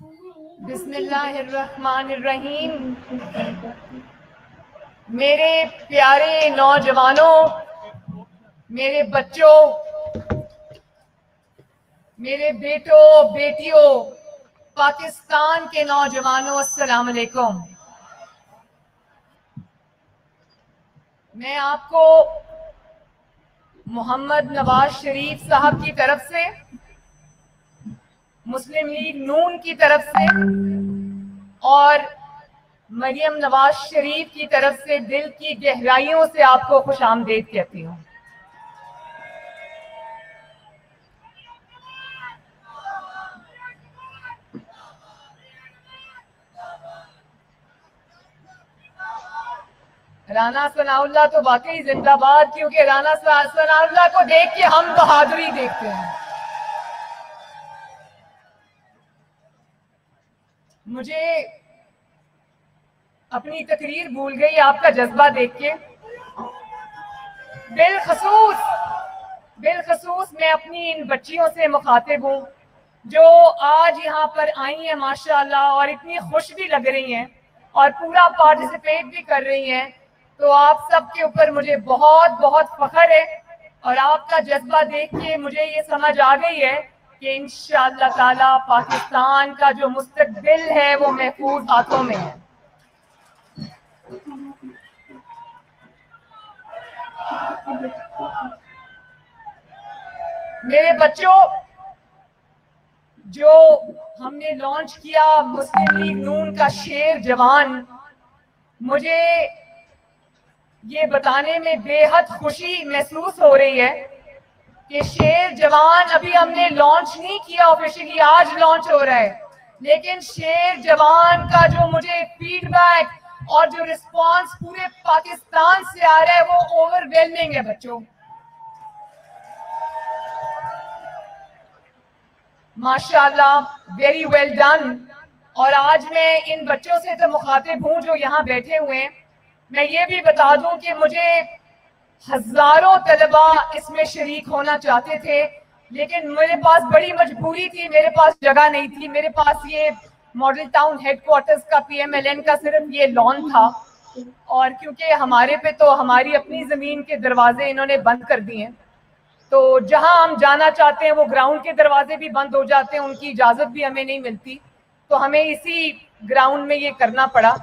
बिस्मिल्लाहिर्रहमानिर्रहीम। मेरे प्यारे नौजवानों, मेरे बच्चों, मेरे बेटों बेटियों, पाकिस्तान के नौजवानों, अस्सलाम वालेकुम। मैं आपको मोहम्मद नवाज शरीफ साहब की तरफ से, मुस्लिम लीग नून की तरफ से और मरियम नवाज शरीफ की तरफ से दिल की गहराइयों से आपको खुशामदीद कहती हूँ। राना सनाउल्लाह तो वाकई जिंदाबाद, क्योंकि राना सनाउल्लाह को देख के हम बहादुरी देखते हैं। मुझे अपनी तकरीर भूल गई आपका जज्बा देख के। बिलखसूस मैं अपनी इन बच्चियों से मुखातिब हूँ जो आज यहाँ पर आई हैं माशाअल्लाह, और इतनी खुश भी लग रही हैं और पूरा पार्टिसिपेट भी कर रही हैं। तो आप सबके ऊपर मुझे बहुत बहुत फख्र है, और आपका जज्बा देख के मुझे ये समझ आ गई है कि इंशाअल्लाह ताला पाकिस्तान का जो मुस्तकबिल है वो महफूज हाथों में है। मेरे बच्चों, जो हमने लॉन्च किया मुस्लिम लीग नून का शेर जवान, मुझे ये बताने में बेहद खुशी महसूस हो रही है कि शेर जवान अभी हमने लॉन्च नहीं किया ऑफिशियली, आज लॉन्च हो रहा है, लेकिन शेर जवान का जो मुझे फीडबैक और जो रिस्पांस पूरे पाकिस्तान से आ रहा है वो ओवरवेलमिंग है बच्चों। माशाल्लाह, वेरी वेल डन। और आज मैं इन बच्चों से तो मुखातिब हूँ जो यहाँ बैठे हुए हैं। मैं ये भी बता दूं कि मुझे हजारों तलबा इसमें शरीक होना चाहते थे, लेकिन मेरे पास बड़ी मजबूरी थी, मेरे पास जगह नहीं थी। मेरे पास ये मॉडल टाउन हेडक्वार्टर्स का PMLN का सिर्फ ये लॉन था, और क्योंकि हमारे पे तो हमारी अपनी ज़मीन के दरवाजे इन्होंने बंद कर दिए हैं, तो जहां हम जाना चाहते हैं वो ग्राउंड के दरवाजे भी बंद हो जाते हैं, उनकी इजाज़त भी हमें नहीं मिलती, तो हमें इसी ग्राउंड में ये करना पड़ा।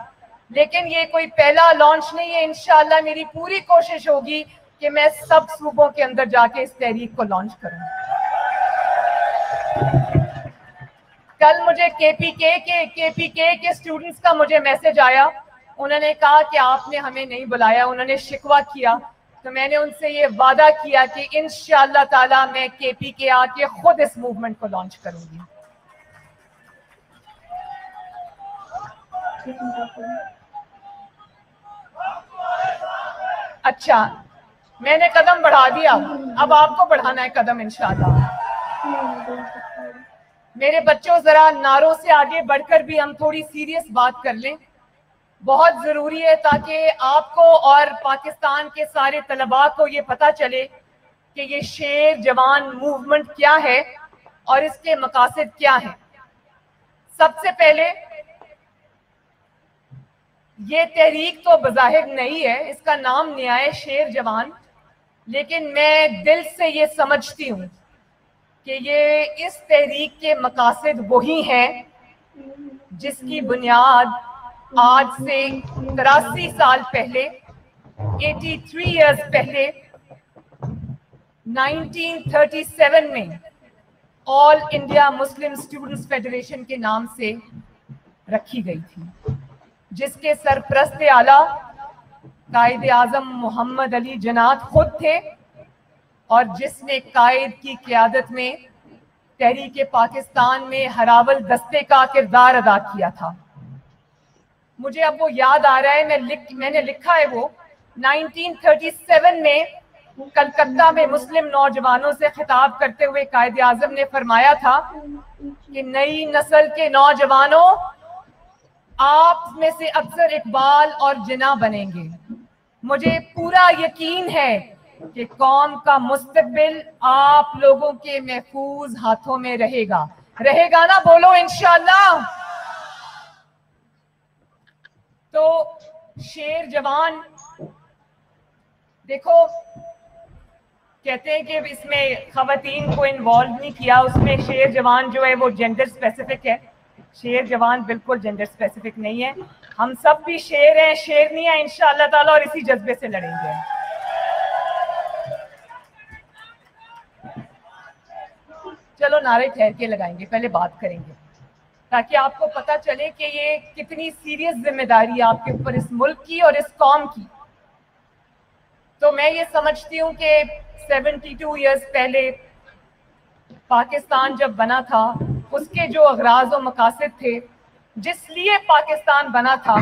लेकिन ये कोई पहला लॉन्च नहीं है। इंशाअल्लाह मेरी पूरी कोशिश होगी कि मैं सब सूबों के अंदर जाके इस तहरीक को लॉन्च करूं। कल मुझे KPK के स्टूडेंट्स का मुझे मैसेज आया, उन्होंने कहा कि आपने हमें नहीं बुलाया, उन्होंने शिकवा किया। तो मैंने उनसे ये वादा किया कि इंशाअल्लाह ताला मैं KPK आके खुद इस मूवमेंट को लॉन्च करूंगी। अच्छा, मैंने कदम बढ़ा दिया, अब आपको बढ़ाना है कदम इंशाअल्लाह। मेरे बच्चों, जरा नारों से आगे बढ़कर भी हम थोड़ी सीरियस बात कर लें, बहुत जरूरी है, ताकि आपको और पाकिस्तान के सारे तलबा को ये पता चले कि ये शेर जवान मूवमेंट क्या है और इसके मकासद क्या हैं। सबसे पहले, ये तहरीक तो बज़ाहिर नहीं है, इसका नाम नया है शेर जवान, लेकिन मैं दिल से ये समझती हूँ कि ये इस तहरीक के मकासद वही हैं जिसकी बुनियाद आज से 83 साल पहले, 83 इयर्स पहले, 1937 में all India Muslim students federation के नाम से रखी गई थी, जिसके सरपरस्त आला कायद आजम मोहम्मद अली जनात खुद थे, और जिसने कायद की क़यादत में तहरीक पाकिस्तान में हरावल दस्ते का किरदार अदा किया था। मुझे अब वो याद आ रहा है, मैंने लिखा है वो 1937 में कलकत्ता में मुस्लिम नौजवानों से खिताब करते हुए कायद आजम ने फरमाया था कि नई नस्ल के नौजवानों, आप में से अक्सर इकबाल और जिना बनेंगे। मुझे पूरा यकीन है कि कौम का मुस्तकबिल आप लोगों के महफूज हाथों में रहेगा। रहेगा ना? बोलो इंशाअल्लाह। तो शेर जवान, देखो कहते हैं कि इसमें खवातीन को इन्वॉल्व नहीं किया, उसमें शेर जवान जो है वो जेंडर स्पेसिफिक है। शेर जवान बिल्कुल जेंडर स्पेसिफिक नहीं है। हम सब भी शेर हैं, शेर नहीं है इंशाअल्लाह ताला, और इसी जज्बे से लड़ेंगे। चलो नारे ठहर के लगाएंगे, पहले बात करेंगे ताकि आपको पता चले कि ये कितनी सीरियस जिम्मेदारी है आपके ऊपर, इस मुल्क की और इस कौम की। तो मैं ये समझती हूँ कि 72 ईयर्स पहले पाकिस्तान जब बना था, उसके जो अगराज और मकासद थे, जिस लिए पाकिस्तान बना था,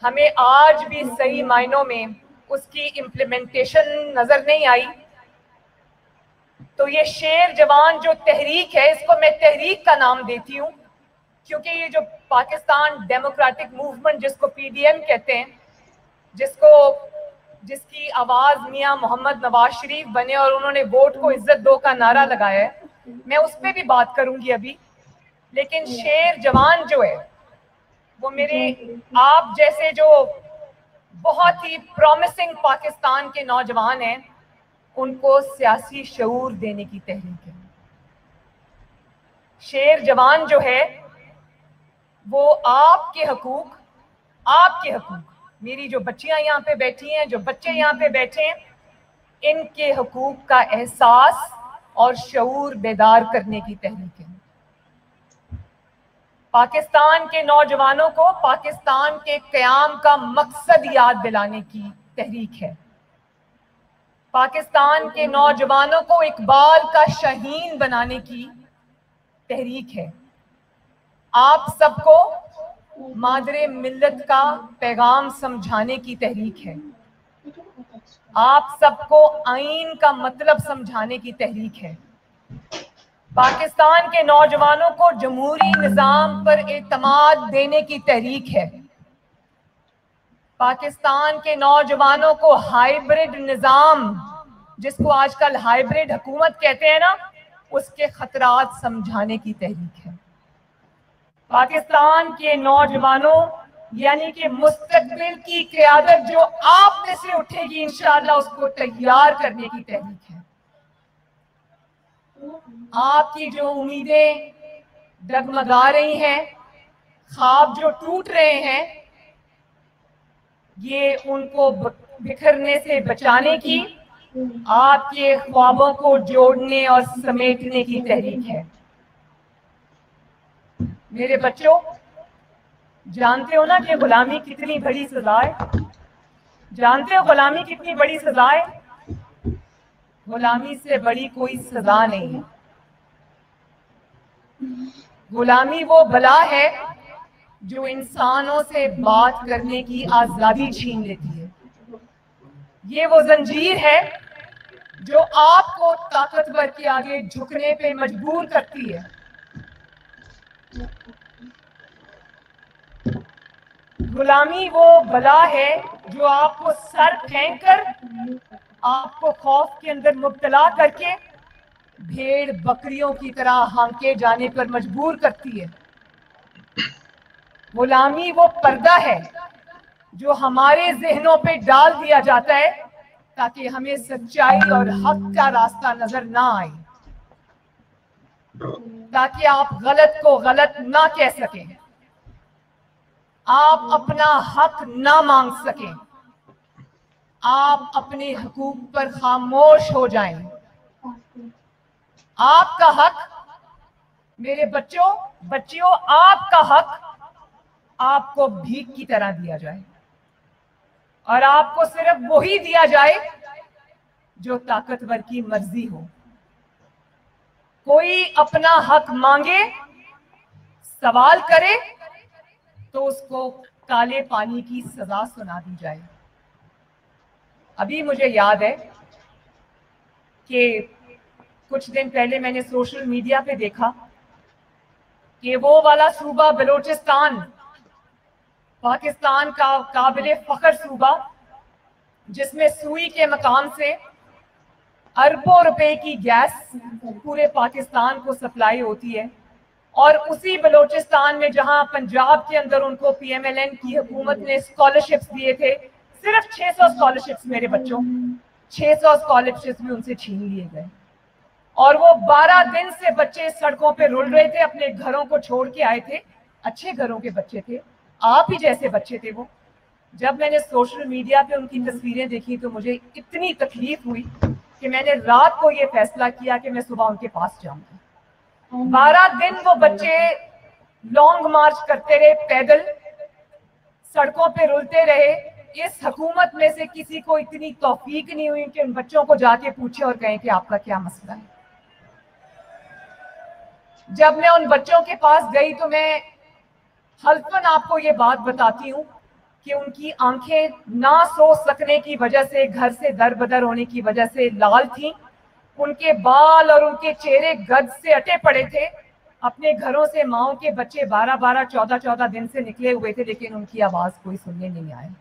हमें आज भी सही मायनों में उसकी इम्प्लीमेंटेशन नजर नहीं आई। तो ये शेर जवान जो तहरीक है, इसको मैं तहरीक का नाम देती हूँ, क्योंकि ये जो पाकिस्तान डेमोक्रेटिक मूवमेंट जिसको पीडीएम कहते हैं, जिसकी आवाज मियां मोहम्मद नवाज शरीफ बने और उन्होंने वोट को इज्जत दो का नारा लगाया है, मैं उस पर भी बात करूंगी अभी। लेकिन शेर जवान जो है वो मेरे आप जैसे जो बहुत ही प्रॉमिसिंग पाकिस्तान के नौजवान हैं, उनको सियासी शऊर देने की तहरीक है। शेर जवान जो है वो आपके हकूक, मेरी जो बच्चियां यहाँ पे बैठी हैं, जो बच्चे यहाँ पे बैठे हैं, इनके हकूक का एहसास और शऊर बेदार करने की तहरीक है। पाकिस्तान के नौजवानों को पाकिस्तान के क़याम का मकसद याद दिलाने की तहरीक है। पाकिस्तान के नौजवानों को इकबाल का शहीन बनाने की तहरीक है। आप सबको मादरे मिल्लत का पैगाम समझाने की तहरीक है। आप सबको आईन का मतलब समझाने की तहरीक है। पाकिस्तान के नौजवानों को जमहूरी निज़ाम पर एतमाद देने की तहरीक है। पाकिस्तान के नौजवानों को हाइब्रिड निज़ाम, जिसको आजकल हाइब्रिड हुकूमत कहते हैं ना, उसके खतरात समझाने की तहरीक है। पाकिस्तान के नौजवानों यानी कि मुस्तकबिल की क़यादत जो आप में से उठेगी इंशाअल्लाह, उसको तैयार करने की तहरीक है। आपकी जो उम्मीदें डगमगा रही हैं, ख्वाब जो टूट रहे हैं, ये उनको बिखरने से बचाने की, आपके ख्वाबों को जोड़ने और समेटने की तहरीक है। मेरे बच्चों, जानते हो ना कि गुलामी कितनी बड़ी सजा है? जानते हो गुलामी कितनी बड़ी सजा है? गुलामी से बड़ी कोई सजा नहीं है। गुलामी वो बला है जो इंसानों से बात करने की आजादी छीन लेती है। ये वो जंजीर है जो आपको ताकतवर के आगे झुकने पे मजबूर करती है। गुलामी वो बला है जो आपको सर फेंक कर, आपको खौफ के अंदर मुब्तला करके भेड़ बकरियों की तरह हांके जाने पर मजबूर करती है। गुलामी वो पर्दा है जो हमारे जहनों पे डाल दिया जाता है ताकि हमें सच्चाई और हक का रास्ता नजर ना आए, ताकि आप गलत को गलत ना कह सकें, आप अपना हक ना मांग सकें, आप अपने हकूक पर खामोश हो जाएं। आपका हक, मेरे बच्चियों, आपका हक आपको भीख की तरह दिया जाए, और आपको सिर्फ वही दिया जाए जो ताकतवर की मर्जी हो। कोई अपना हक मांगे, सवाल करे, तो उसको काले पानी की सजा सुना दी जाए। अभी मुझे याद है कि कुछ दिन पहले मैंने सोशल मीडिया पे देखा कि वो वाला सूबा बलोचिस्तान, पाकिस्तान का काबिले फख्र सूबा, जिसमें सुई के मकाम से अरबों रुपए की गैस पूरे पाकिस्तान को सप्लाई होती है, और उसी बलोचिस्तान में जहां पंजाब के अंदर उनको PMLN की हुकूमत ने स्कॉलरशिप्स दिए थे, सिर्फ 600 स्कॉलरशिप्स मेरे बच्चों, 600 स्कॉलरशिप्स भी उनसे छीन लिए गए। और वो 12 दिन से बच्चे सड़कों पे रुल रहे थे, अपने घरों को छोड़ के आए थे, अच्छे घरों के बच्चे थे, आप ही जैसे बच्चे थे वो। जब मैंने सोशल मीडिया पे उनकी तस्वीरें देखी तो मुझे इतनी तकलीफ हुई कि मैंने रात को ये फैसला किया कि मैं सुबह उनके पास जाऊंगी। 12 दिन वो बच्चे लॉन्ग मार्च करते रहे, पैदल सड़कों पे रुलते रहे। इस हुकूमत में से किसी को इतनी तौफीक नहीं हुई कि उन बच्चों को जाके पूछे और कहें कि आपका क्या मसला है। जब मैं उन बच्चों के पास गई तो मैं हल्फन आपको ये बात बताती हूँ कि उनकी आंखें ना सो सकने की वजह से, घर से दर बदर होने की वजह से लाल थी, उनके बाल और उनके चेहरे गद से अटे पड़े थे। अपने घरों से माओ के बच्चे 12-12, 14-14 दिन से निकले हुए थे, लेकिन उनकी आवाज कोई सुनने नहीं आया।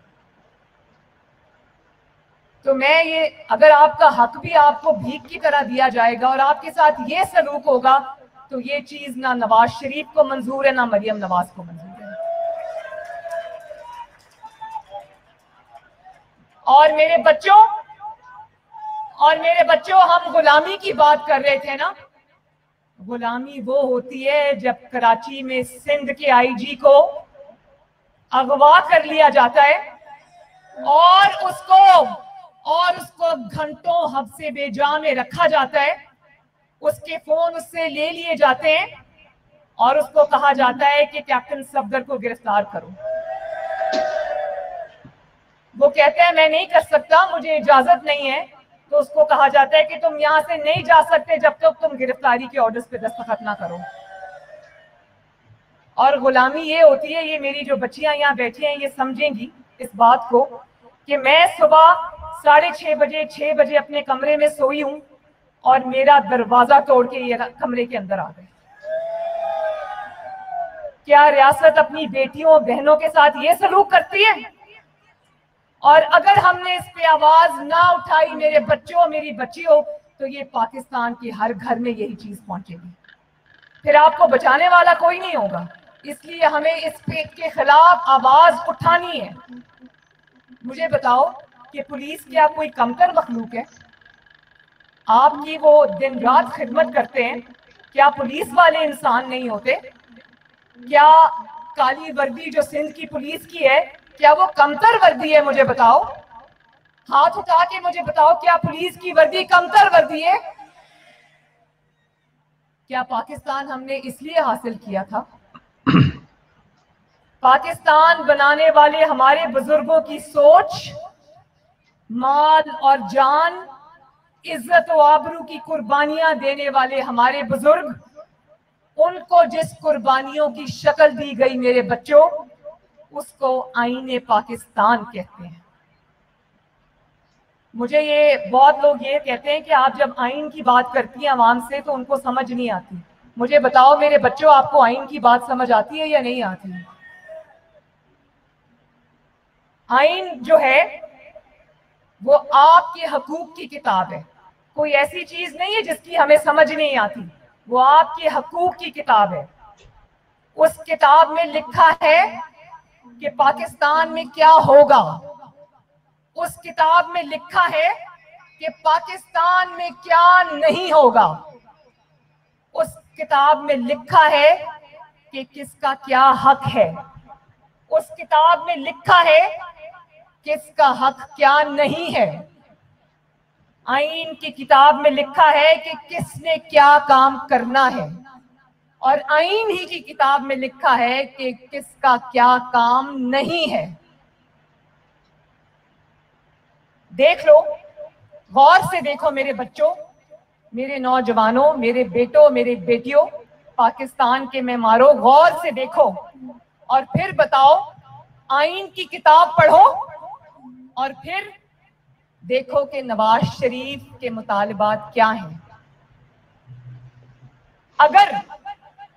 तो मैं ये, अगर आपका हक भी आपको भीख की तरह दिया जाएगा और आपके साथ ये सलूक होगा, तो ये चीज ना नवाज शरीफ को मंजूर है, ना मरियम नवाज को मंजूर है। और मेरे बच्चों, हम गुलामी की बात कर रहे थे ना। गुलामी वो होती है जब कराची में सिंध के IG को अगवा कर लिया जाता है और उसको घंटों हब्से बेजा में रखा जाता है, उसके फोन उससे ले लिए जाते हैं और उसको कहा जाता है कि कैप्टन सफदर को गिरफ्तार करो। वो कहते हैं मैं नहीं कर सकता, मुझे इजाजत नहीं है, तो उसको कहा जाता है कि तुम यहां से नहीं जा सकते जब तक तुम गिरफ्तारी के ऑर्डर्स पे दस्तखत ना करो। और गुलामी ये होती है, ये मेरी जो बच्चियां यहाँ बैठी हैं ये समझेंगी इस बात को, कि मैं सुबह 6:30 बजे 6 बजे अपने कमरे में सोई हूं और मेरा दरवाजा तोड़ के ये कमरे के अंदर आ गए। क्या रियासत अपनी बेटियों बहनों के साथ ये सलूक करती है? और अगर हमने इस पे आवाज ना उठाई मेरे बच्चों, मेरी बच्चियों, तो ये पाकिस्तान के हर घर में यही चीज पहुंचेगी, फिर आपको बचाने वाला कोई नहीं होगा। इसलिए हमें इस पे के खिलाफ आवाज उठानी है। मुझे बताओ कि पुलिस क्या कोई कमतर मखलूक है? आपकी वो दिन रात खिदमत करते हैं, क्या पुलिस वाले इंसान नहीं होते? क्या काली वर्दी जो सिंध की पुलिस की है, क्या वो कमतर वर्दी है? मुझे बताओ, हाथ उठा के मुझे बताओ, क्या पुलिस की वर्दी कमतर वर्दी है? क्या पाकिस्तान हमने इसलिए हासिल किया था? पाकिस्तान बनाने वाले हमारे बुजुर्गों की सोच, माल और जान, इज्जत और आबरू की कुर्बानियां देने वाले हमारे बुजुर्ग, उनको जिस कुर्बानियों की शक्ल दी गई मेरे बच्चों, उसको आईने पाकिस्तान कहते हैं। मुझे ये बहुत लोग ये कहते हैं कि आप जब आइन की बात करती हैं आवाम से तो उनको समझ नहीं आती। मुझे बताओ मेरे बच्चों, आपको आइन की बात समझ आती है या नहीं आती? आइन जो है वो आपके हकूक की किताब है, कोई ऐसी चीज नहीं है जिसकी हमें समझ नहीं आती। वो आपके हकूक की किताब है। उस किताब में लिखा है कि पाकिस्तान में क्या होगा। उस किताब में लिखा है कि पाकिस्तान में क्या नहीं होगा। उस किताब में लिखा है कि किसका क्या हक है। उस किताब में लिखा है किसका हक क्या नहीं है। आइन की किताब में लिखा है कि किसने क्या काम करना है, और आइन ही की किताब में लिखा है कि किसका क्या काम नहीं है। देख लो, गौर से देखो मेरे बच्चों, मेरे नौजवानों, मेरे बेटों, मेरे बेटियों, पाकिस्तान के मेहमानों, गौर से देखो और फिर बताओ। आइन की किताब पढ़ो और फिर देखो कि नवाज शरीफ के मुतालबात क्या हैं। अगर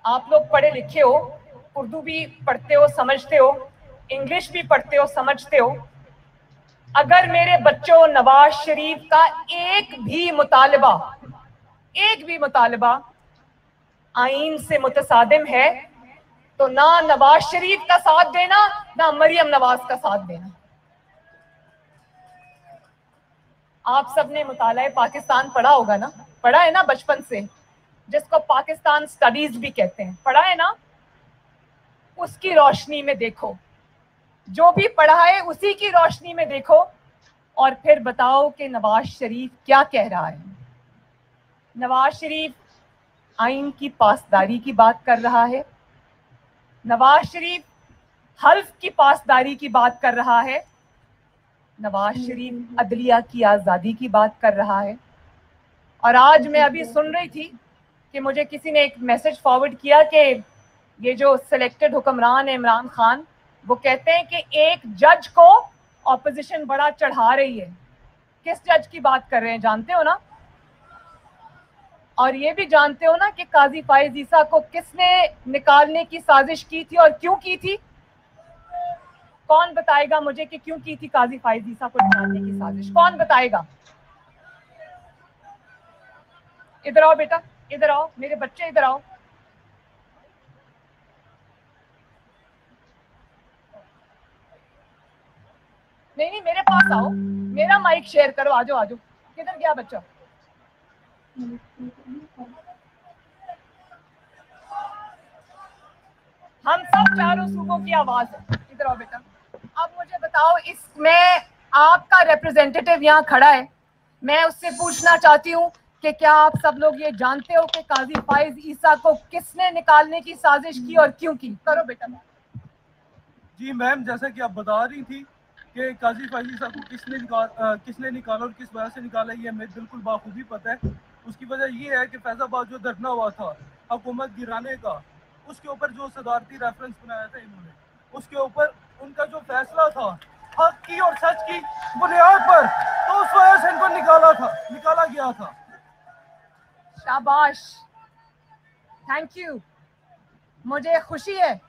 आप लोग पढ़े लिखे हो, उर्दू भी पढ़ते हो समझते हो, इंग्लिश भी पढ़ते हो समझते हो, अगर मेरे बच्चों नवाज शरीफ का एक भी मुतालबा आईन से मुतसादिम है तो ना नवाज शरीफ का साथ देना, ना मरियम नवाज का साथ देना। आप सबने मुताला पाकिस्तान पढ़ा होगा ना, पढ़ा है ना बचपन से, जिसको पाकिस्तान स्टडीज भी कहते हैं, पढ़ा है ना। उसकी रोशनी में देखो, जो भी पढ़ा है उसी की रोशनी में देखो, और फिर बताओ कि नवाज शरीफ क्या कह रहा है। नवाज शरीफ आइन की पासदारी की बात कर रहा है, नवाज शरीफ हल्फ की पासदारी की बात कर रहा है, नवाज शरीफ अदलिया की आज़ादी की बात कर रहा है। और आज मैं अभी सुन रही थी कि मुझे किसी ने एक मैसेज फॉरवर्ड किया कि ये जो सिलेक्टेड हुक्मरान है इमरान खान, वो कहते हैं कि एक जज को ऑपोजिशन बड़ा चढ़ा रही है। किस जज की बात कर रहे हैं जानते हो ना? और ये भी जानते हो ना कि काजी फाइज ईसा को किसने निकालने की साजिश की थी और क्यों की थी? कौन बताएगा मुझे कि क्यों की थी काजी फाइज ईसा को निकालने की साजिश? कौन बताएगा? इधर आओ बेटा, इधर आओ मेरे बच्चे, इधर आओ। नहीं, मेरे पास आओ, मेरा माइक शेयर करो, आजो आजो। किधर गया बच्चा? हम सब चारों सूबों की आवाज है, इधर आओ बेटा। अब मुझे बताओ, इसमें आपका रिप्रेजेंटेटिव यहाँ खड़ा है, मैं उससे पूछना चाहती हूँ कि क्या आप सब लोग ये जानते हो कि काजी फाइज ईसा को किसने निकालने की साजिश की और क्यों की? करो बेटा। जी मैम, जैसा कि आप बता रही थी कि काजी फाइज ईसा को किसने निकाला और किस वजह से निकाला, ये हमें बिल्कुल बाखूबी पता है। उसकी वजह ये है कि फैजाबाद जो धरना हुआ था हुकूमत गिराने का, उसके ऊपर जो सदारती रेफरेंस बनाया था इन्होंने, उसके ऊपर उनका जो फैसला था हक की और सच की बुनियाद पर, तो उस वजह से इनको निकाला गया था। शाबाश, थैंक यू, मुझे खुशी है।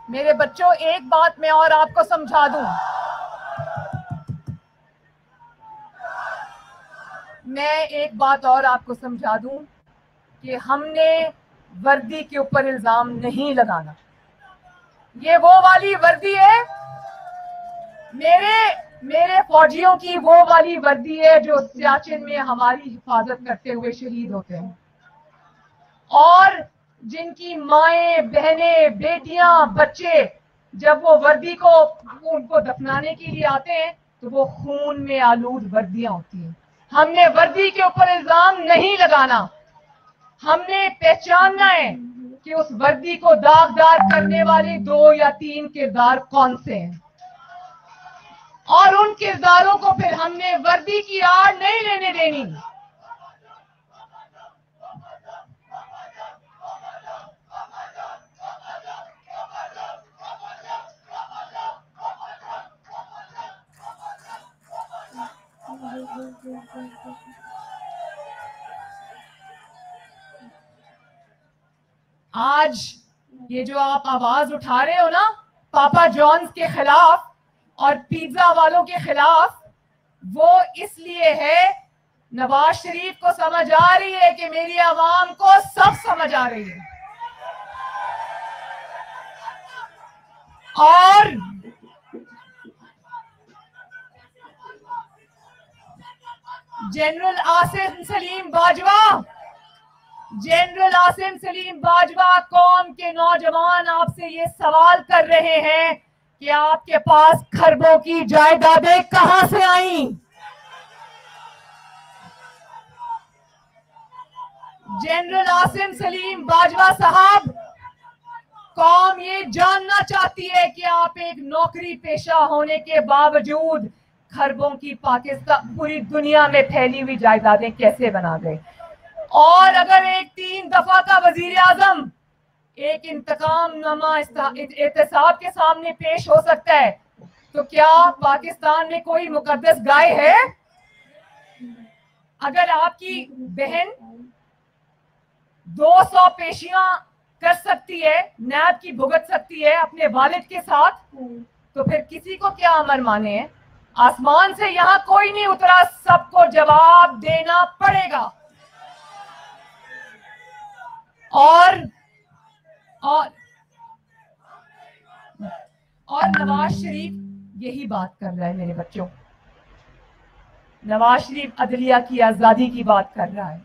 मेरे बच्चों, एक बात मैं और आपको समझा दूं, कि हमने वर्दी के ऊपर इल्जाम नहीं लगाना। ये वो वाली वर्दी है, मेरे फौजियों की वो वाली वर्दी है जो सियाचिन में हमारी हिफाजत करते हुए शहीद होते हैं, और जिनकी माएं, बहनें, बेटियां, बच्चे जब वो वर्दी को उनको दफनाने के लिए आते हैं तो वो खून में आलूद वर्दियां होती हैं। हमने वर्दी के ऊपर इल्जाम नहीं लगाना, हमने पहचानना है कि उस वर्दी को दागदार करने वाले 2 या 3 किरदार कौन से हैं, और उन किरदारों को फिर हमने वर्दी की आड़ नहीं लेने देनी। आज ये जो आप आवाज उठा रहे हो ना पापा जॉन्स के खिलाफ और पिज्जा वालों के खिलाफ, वो इसलिए है, नवाज शरीफ को समझ आ रही है कि मेरी आवाम को सब समझ आ रही है। और जनरल आसिम सलीम बाजवा कौम के नौजवान आपसे ये सवाल कर रहे हैं कि आपके पास खरबों की जायदादें कहां से आई? जनरल आसिम सलीम बाजवा साहब, कौम ये जानना चाहती है कि आप एक नौकरी पेशा होने के बावजूद खरबों की पाकिस्तान पूरी दुनिया में फैली हुई जायदादें कैसे बना गए। और अगर एक 3 दफा का वजीर आजम एक इंतकामनामा एहतसाब के सामने पेश हो सकता है, तो क्या पाकिस्तान में कोई मुकद्दस गाय है? अगर आपकी बहन 200 पेशियां कर सकती है, नैब की भुगत सकती है अपने वालिद के साथ, तो फिर किसी को क्या अमर माने हैं? आसमान से यहां कोई नहीं उतरा, सबको जवाब देना पड़ेगा। और नवाज शरीफ यही बात कर रहा है मेरे बच्चों। नवाज शरीफ अदलिया की आजादी की बात कर रहा है,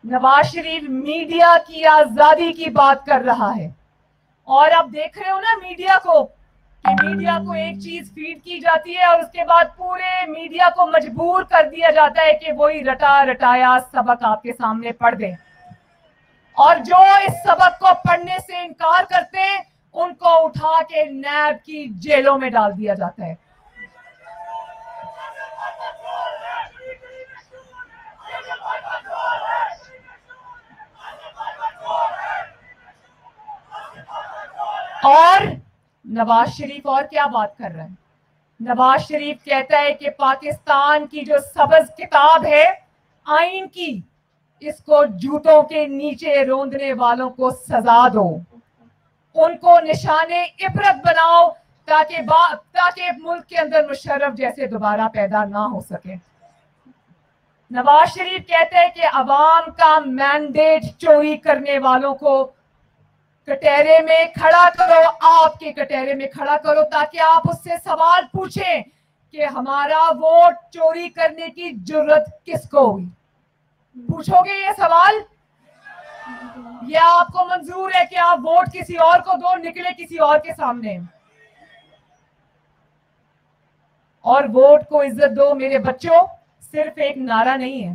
नवाज शरीफ मीडिया की आजादी की बात कर रहा है। और आप देख रहे हो ना मीडिया को, कि मीडिया को एक चीज फीड की जाती है और उसके बाद पूरे मीडिया को मजबूर कर दिया जाता है कि वही रटा रटाया सबक आपके सामने पढ़ दे। और जो इस सबक को पढ़ने से इनकार करते हैं उनको उठा के नैब की जेलों में डाल दिया जाता है। और नवाज शरीफ और क्या बात कर रहा है? नवाज शरीफ कहता है कि पाकिस्तान की जो सब्ज किताब है आइन की, इसको जूतों के नीचे रोंदने वालों को सजा दो, उनको निशाने इबरत बनाओ, ताकि मुल्क के अंदर मुशर्रफ जैसे दोबारा पैदा ना हो सके। नवाज शरीफ कहते हैं कि अवाम का मैंडेट चोरी करने वालों को कटहरे में खड़ा करो, आपके कटहरे में खड़ा करो, ताकि आप उससे सवाल पूछें कि हमारा वोट चोरी करने की जुर्रत किसको हुई। पूछोगे ये सवाल? या आपको मंजूर है कि आप वोट किसी और को दो, निकले किसी और के सामने? और वोट को इज्जत दो मेरे बच्चों सिर्फ एक नारा नहीं है।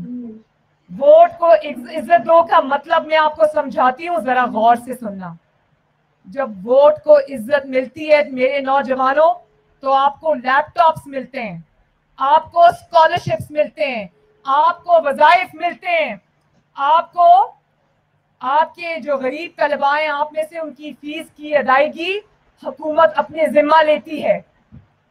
वोट को इज्जत दो का मतलब मैं आपको समझाती हूँ, जरा गौर से सुनना। जब वोट को इज्जत मिलती है मेरे नौजवानों, तो आपको लैपटॉप्स मिलते हैं, आपको स्कॉलरशिप्स मिलते हैं, आपको वज़ाइफ मिलते हैं, आपको आपके जो गरीब तलबाएं आप में से उनकी फीस की अदायगी हुकूमत अपने जिम्मा लेती है।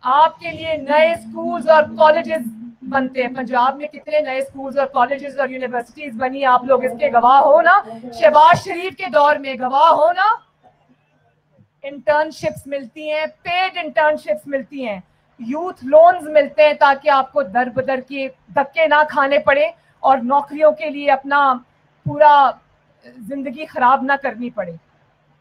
आपके लिए नए स्कूल्स और कॉलेजेस बनते हैं। पंजाब में कितने नए स्कूल्स और कॉलेजेस और यूनिवर्सिटीज बनी, आप लोग इसके गवाह हो ना। शहबाज शरीफ के दौर में गवाह हो ना। इंटर्नशिप्स मिलती हैं, पेड इंटर्नशिप्स मिलती हैं, यूथ लोन्स मिलते हैं ताकि आपको दर बदर के धक्के ना खाने पड़े और नौकरियों के लिए अपना पूरा जिंदगी खराब ना करनी पड़े।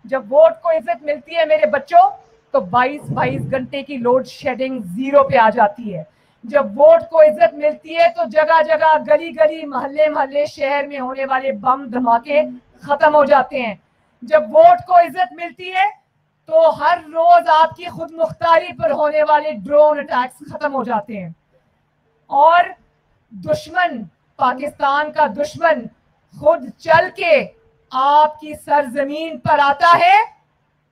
जब वोट को इज्जत मिलती है मेरे बच्चों, तो 22-22 घंटे की लोड शेडिंग जीरो पे आ जाती है। जब वोट को इज्जत मिलती है तो जगह जगह, गली गली, मोहल्ले मोहल्ले, शहर में होने वाले बम धमाके खत्म हो जाते हैं। जब वोट को इज्जत मिलती है तो हर रोज आपकी खुद मुख्तारी पर होने वाले ड्रोन अटैक्स खत्म हो जाते हैं। और दुश्मन, पाकिस्तान का दुश्मन खुद चल के आपकी सरजमीन पर आता है,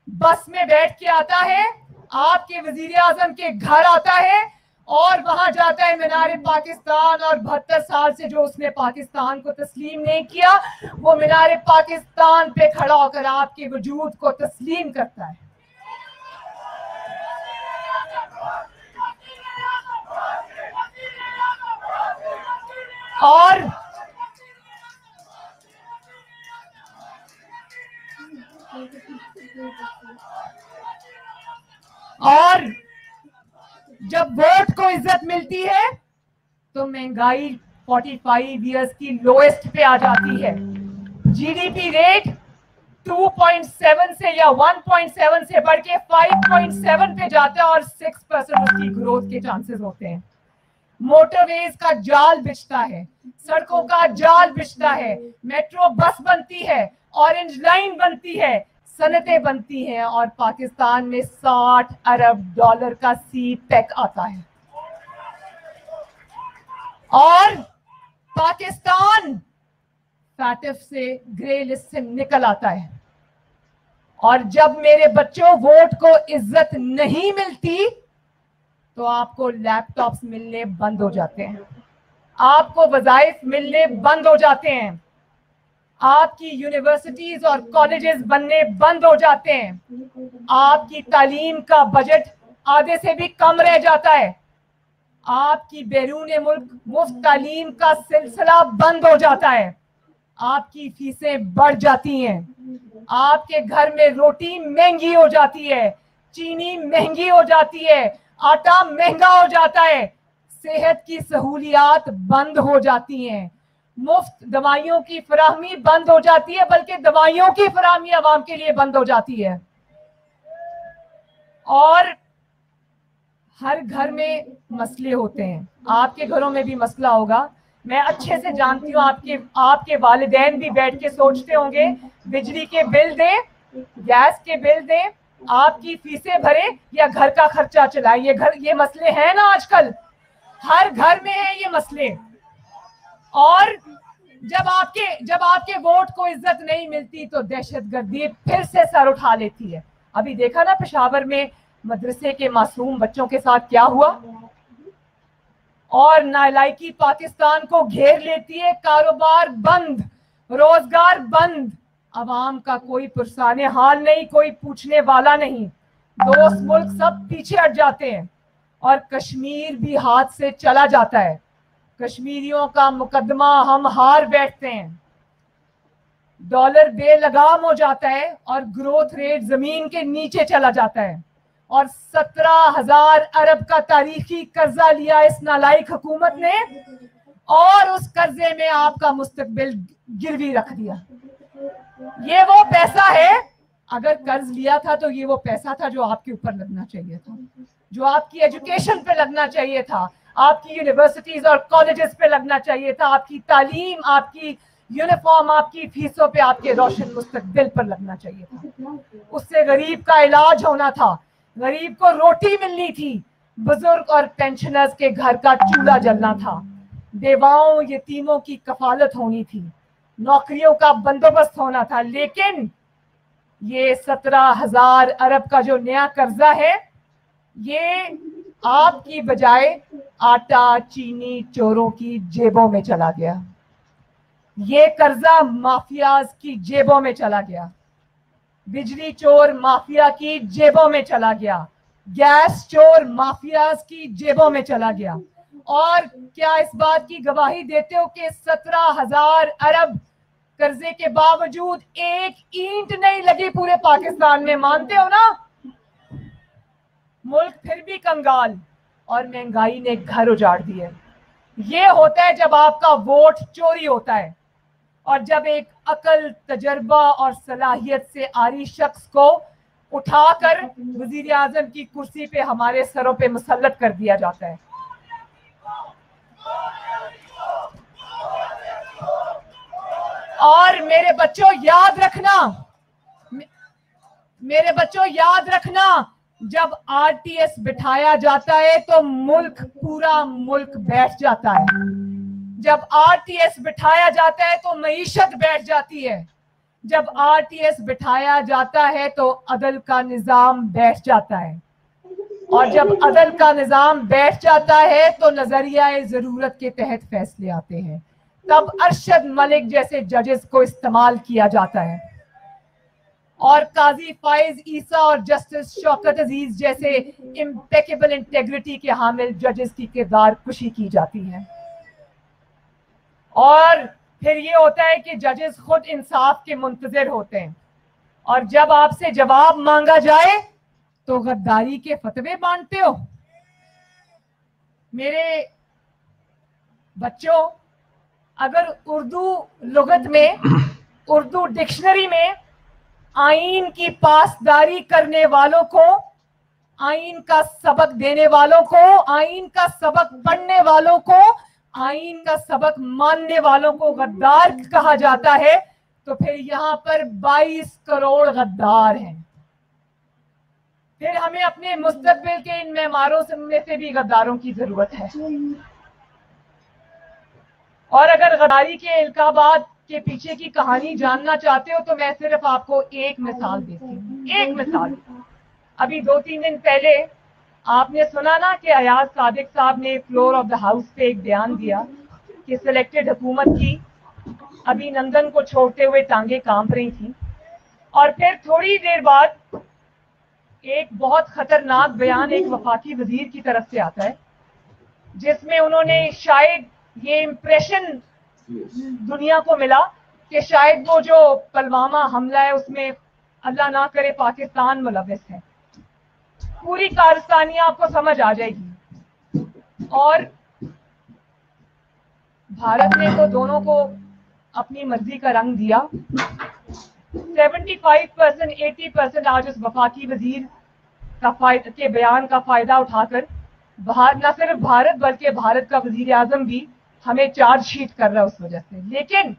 बस में बैठ के आता है, आपके वजीर आजम के घर आता है और वहां जाता है मीनार पाकिस्तान, और 72 साल से जो उसने पाकिस्तान को तस्लीम नहीं किया, वो मीनार पाकिस्तान पे खड़ा होकर आपके वजूद को तस्लीम करता है। और जब वोट को इज्जत मिलती है तो महंगाई 45 इयर्स की लोएस्ट पे आ जाती है। जीडीपी रेट 2.7 से या 1.7 से बढ़ के 5.7 पे जाता है और 6% उसकी ग्रोथ के चांसेस होते हैं। मोटरवेज का जाल बिछता है, सड़कों का जाल बिछता है, मेट्रो बस बनती है, ऑरेंज लाइन बनती है, सनतें बनती हैं, और पाकिस्तान में $60 अरब का सी पैक आता है। और पाकिस्तान फैटिफ से ग्रे लिस्ट से निकल आता है। और जब मेरे बच्चों वोट को इज्जत नहीं मिलती तो आपको लैपटॉप्स मिलने बंद हो जाते हैं, आपको वज़ाइफ मिलने बंद हो जाते हैं, आपकी यूनिवर्सिटीज और कॉलेजेस बनने बंद हो जाते हैं, आपकी तालीम का बजट आधे से भी कम रह जाता है, आपकी बैरून मुल्क मुफ्त तालीम का सिलसिला बंद हो जाता है, आपकी फीसें बढ़ जाती हैं, आपके घर में रोटी महंगी हो जाती है, चीनी महंगी हो जाती है, आटा महंगा हो जाता है, सेहत की सहूलियात बंद हो जाती हैं, मुफ्त दवाइयों की फराहमी बंद हो जाती है, बल्कि दवाइयों की फराहमी आवाम के लिए बंद हो जाती है। और हर घर में मसले होते हैं, आपके घरों में भी मसला होगा, मैं अच्छे से जानती हूँ। आपके वालिदैन भी बैठ के सोचते होंगे, बिजली के बिल दें, गैस के बिल दें, आपकी फीसें भरे या घर का खर्चा चलाए। ये मसले हैं ना, आजकल हर घर में है ये मसले। और जब आपके वोट को इज्जत नहीं मिलती तो दहशतगर्दी फिर से सर उठा लेती है। अभी देखा ना पेशावर में मदरसे के मासूम बच्चों के साथ क्या हुआ, और नालायकी पाकिस्तान को घेर लेती है। कारोबार बंद, रोजगार बंद, अवाम का कोई पुरसाने हाल नहीं, कोई पूछने वाला नहीं, दोस्त मुल्क सब पीछे हट जाते हैं और कश्मीर भी हाथ से चला जाता है। कश्मीरियों का मुकदमा हम हार बैठते हैं, डॉलर बेलगाम हो जाता है और ग्रोथ रेट जमीन के नीचे चला जाता है, और 17,000 अरब का तारीखी कर्जा लिया इस नालायक हुकूमत ने, और उस कर्जे में आपका मुस्तकबिल गिरवी रख दिया। ये वो पैसा है, अगर कर्ज लिया था तो ये वो पैसा था जो आपके ऊपर लगना चाहिए था, जो आपकी एजुकेशन पे लगना चाहिए था, आपकी यूनिवर्सिटीज और कॉलेजेस पे लगना चाहिए था, आपकी तालीम, आपकी यूनिफॉर्म, आपकी फीसों पे, आपके रोशन मुस्तकबिल पर लगना चाहिए था। उससे गरीब का इलाज होना था, गरीब को रोटी मिलनी थी, बुजुर्ग और पेंशनर्स के घर का चूल्हा जलना था, बेवाओं यतीमों की कफालत होनी थी, नौकरियों का बंदोबस्त होना था। लेकिन ये 17,000 अरब का जो नया कर्जा है, ये आपकी बजाय आटा चीनी चोरों की जेबों में चला गया। ये कर्जा माफियाज की जेबों में चला गया, बिजली चोर माफिया की जेबों में चला गया, गैस चोर माफियाज की जेबों में चला गया। और क्या इस बात की गवाही देते हो कि 17,000 अरब कर्जे के बावजूद एक ईंट नहीं लगी पूरे पाकिस्तान में? मानते हो ना? मुल्क फिर भी कंगाल, और महंगाई ने घर उजाड़ दिए। ये होता है जब आपका वोट चोरी होता है, और जब एक अकल, तजर्बा और सलाहियत से आरी शख्स को उठाकर वजीर आजम की कुर्सी पे हमारे सरों पे मुसल्लत कर दिया जाता है। और मेरे बच्चों याद रखना, जब आरटीएस बिठाया जाता है तो पूरा मुल्क बैठ जाता है। जब आरटीएस बिठाया जाता है तो मईशत बैठ जाती है। जब आरटीएस बिठाया जाता है तो अदल का निजाम बैठ जाता है, और जब अदल का निजाम बैठ जाता है तो नजरिया जरूरत के तहत फैसले आते हैं। तब अरशद मलिक जैसे जजेस को इस्तेमाल किया जाता है, और काजी फाइज ईसा और जस्टिस शौकत अजीज जैसे इम्पेकेबल इंटेग्रिटी के हामिल जजेस की किरदार कुशी की जाती है। और फिर ये होता है कि जजेस खुद इंसाफ के मुंतजिर होते हैं, और जब आपसे जवाब मांगा जाए तो गद्दारी के फतवे बांटते हो। मेरे बच्चों, अगर उर्दू लुगत में, उर्दू डिक्शनरी में आईन की पासदारी करने वालों को, आईन का सबक देने वालों को, आईन का सबक पढ़ने वालों को, आईन का सबक मानने वालों को गद्दार कहा जाता है, तो फिर यहाँ पर 22 करोड़ गद्दार हैं। फिर हमें अपने मुस्तकबिल के इन मेमारों में से भी गद्दारों की जरूरत है। और अगर गद्दारी के इल्काबात के पीछे की कहानी जानना चाहते हो तो मैं सिर्फ आपको एक मिसाल देती हूँ, एक मिसाल। अभी 2-3 दिन पहले आपने सुना ना कि अयाज सादिक साहब ने फ्लोर ऑफ द हाउस पे एक बयान दिया कि सिलेक्टेड हुकूमत की अभिनंदन को छोड़ते हुए टांगे कांप रही थी। और फिर थोड़ी देर बाद एक बहुत खतरनाक बयान एक वफाकी वजीर की तरफ से आता है, जिसमें उन्होंने शायद ये इम्प्रेशन दुनिया को मिला कि शायद वो जो पुलवामा हमला है उसमें अल्लाह ना करे पाकिस्तान मुलव्विस है। पूरी कारस्तानी आपको समझ आ जाएगी। और भारत ने तो दोनों को अपनी मर्जी का रंग दिया। 75% 80% आज उस वफाकी वजीर के बयान का फायदा उठाकर न सिर्फ भारत बल्कि भारत का वजीर आजम भी हमें चार्जशीट कर रहा है उस वजह से। लेकिन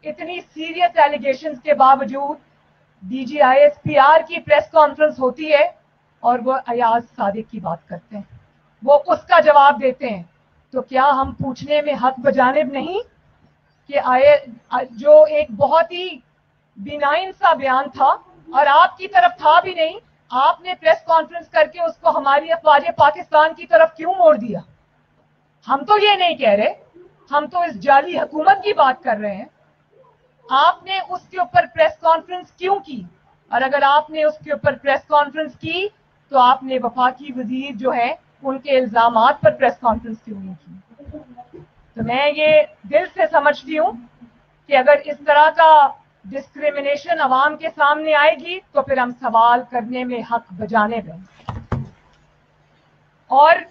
इतनी सीरियस एलिगेशंस के बावजूद DGISPR की प्रेस कॉन्फ्रेंस होती है और वो अयाज सादिक की बात करते हैं, वो उसका जवाब देते हैं। तो क्या हम पूछने में हक बजानिब नहीं कि जो एक बहुत ही बिनाइन सा बयान था और आपकी तरफ था भी नहीं, आपने प्रेस कॉन्फ्रेंस करके उसको हमारी अफवाज पाकिस्तान की तरफ क्यों मोड़ दिया? हम तो ये नहीं कह रहे, हम तो इस जाली हुकूमत की बात कर रहे हैं। आपने उसके ऊपर प्रेस कॉन्फ्रेंस क्यों की? और अगर आपने उसके ऊपर प्रेस कॉन्फ्रेंस की तो आपने वफाकी वजीर जो है उनके इल्जामात पर प्रेस कॉन्फ्रेंस क्यों नहीं की? तो मैं ये दिल से समझती हूँ कि अगर इस तरह का डिस्क्रिमिनेशन अवाम के सामने आएगी तो फिर हम सवाल करने में हक बजाने दें। और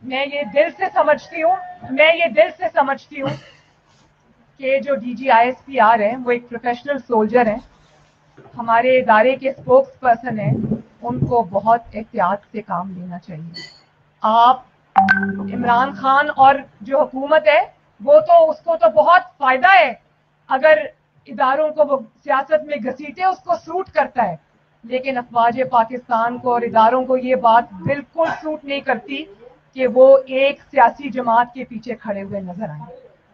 मैं ये दिल से समझती हूँ कि जो DGISPR है वो एक प्रोफेशनल सोल्जर है, हमारे इदारे के स्पोक्स पर्सन है, उनको बहुत एहतियात से काम लेना चाहिए। आप इमरान खान और जो हुकूमत है वो तो उसको तो बहुत फायदा है अगर इदारों को वो सियासत में घसीटे, उसको सूट करता है। लेकिन अफवाज पाकिस्तान को और इदारों को ये बात बिल्कुल सूट नहीं करती कि वो एक सियासी जमात के पीछे खड़े हुए नजर आए।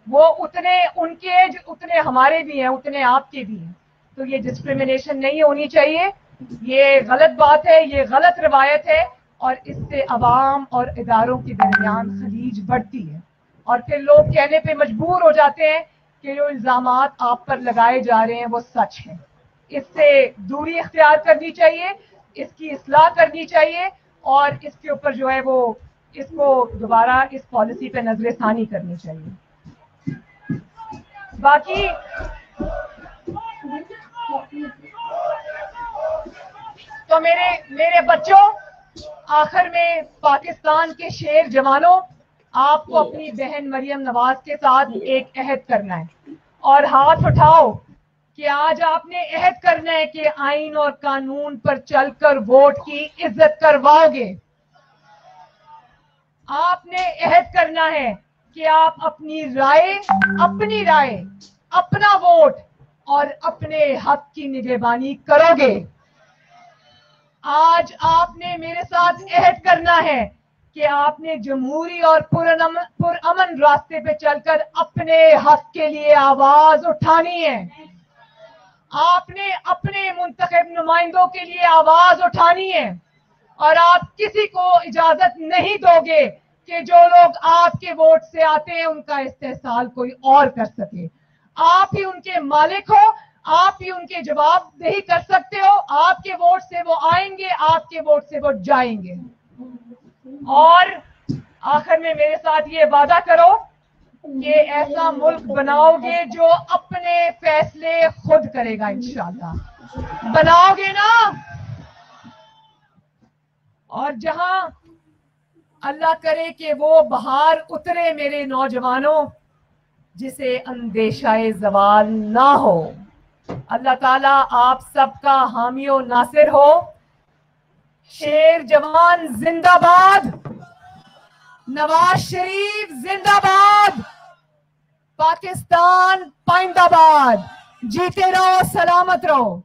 वो उतने हमारे भी हैं, उतने आपके भी हैं। तो ये डिस्क्रिमिनेशन नहीं होनी चाहिए, ये गलत बात है, ये गलत रवायत है और इससे अवाम और इदारों के दरमियान खलीज बढ़ती है और फिर लोग कहने पे मजबूर हो जाते हैं कि जो इल्जामात आप पर लगाए जा रहे हैं वो सच है। इससे दूरी इख्तियार करनी चाहिए, इसकी इस्लाह करनी चाहिए और इसके ऊपर जो है वो इसको दोबारा इस पॉलिसी पे नजरसानी करनी चाहिए। बाकी तो मेरे बच्चों, आखिर में पाकिस्तान के शेर जवानों, आपको अपनी बहन मरियम नवाज के साथ एक अहद करना है और हाथ उठाओ कि आज आपने अहद करना है कि आइन और कानून पर चलकर वोट की इज्जत करवाओगे। आपने अहद करना है कि आप अपनी राय, अपना वोट और अपने हक की निगरानी करोगे। आज आपने मेरे साथ अहद करना है कि आपने जमहूरी और पुरअमन रास्ते पे चलकर अपने हक के लिए आवाज उठानी है। आपने अपने मुंतखब नुमाइंदों के लिए आवाज उठानी है और आप किसी को इजाजत नहीं दोगे कि जो लोग आपके वोट से आते हैं उनका इस्तेहसाल कोई और कर सके। आप ही उनके मालिक हो, आप ही उनके जवाबदेही कर सकते हो। आपके वोट से वो आएंगे, आपके वोट से वो जाएंगे। और आखिर में मेरे साथ ये वादा करो कि ऐसा मुल्क बनाओगे जो अपने फैसले खुद करेगा, इंशाअल्लाह। बनाओगे ना? और जहां अल्लाह करे कि वो बहार उतरे मेरे नौजवानों, जिसे अंदेशाए ज़वाल ना हो। अल्लाह ताला आप सबका हामी और नासिर हो। शेर जवान जिंदाबाद, नवाज शरीफ जिंदाबाद, पाकिस्तान पाइंदाबाद। जीते रहो, सलामत रहो।